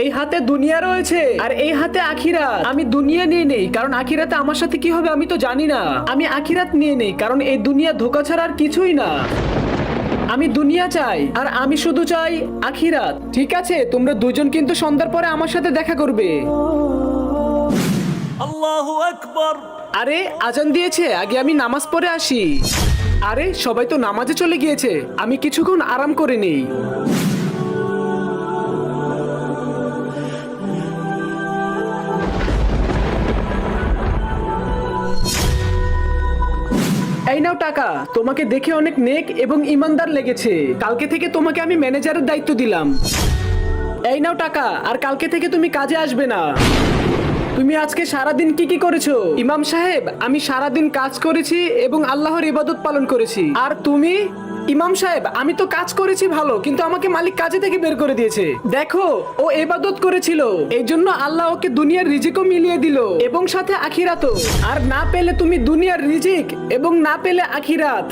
এই হাতে দুনিয়া রয়েছে আর এই হাতে আখিরাত। আমি দুনিয়া নিয়ে নেই কারণ আখিরাতে আমার সাথে কি হবে আমি তো জানি না। আমি আখিরাত নিয়ে নেই কারণ এই দুনিয়া ধোঁকা ছাড়া আর কিছুই না। আমি দুনিয়া চাই আর আমি শুধু চাই আখিরাত। ঠিক আছে, তোমরা দুজন কিন্তু সন্ধ্যার পরে আমার সাথে দেখা করবে। আল্লাহু আকবার। আরে আজান দিয়েছে, আগে আমি নামাজ পড়ে আসি। আরে সবাই তো নামাজে চলে গিয়েছে, আমি কিছুক্ষণ আরাম করে নেই। এই নাও টাকা, তোমাকে দেখে অনেক নেক এবং ইমানদার লেগেছে। কালকে থেকে তোমাকে আমি ম্যানেজারের দায়িত্ব দিলাম। এই নাও টাকা, আর কালকে থেকে তুমি কাজে আসবে না। তুমি আজকে সারাদিন কি কি করেছো? ইমাম সাহেব, আমি সারাদিন কাজ করেছি এবং আল্লাহর ইবাদত পালন করেছি। আর তুমি? ইমাম সাহেব, আমি তো কাজ করেছি ভালো, কিন্তু আমাকে মালিক কাজে থেকে বের করে দিয়েছে। দেখো, ও ইবাদত করেছিল, এই জন্য আল্লাহ ওকে দুনিয়ার রিজিকও মিলিয়ে দিল এবং সাথে আখিরাতও। আর না পেলে তুমি দুনিয়ার রিজিক এবং না পেলে আখিরাত।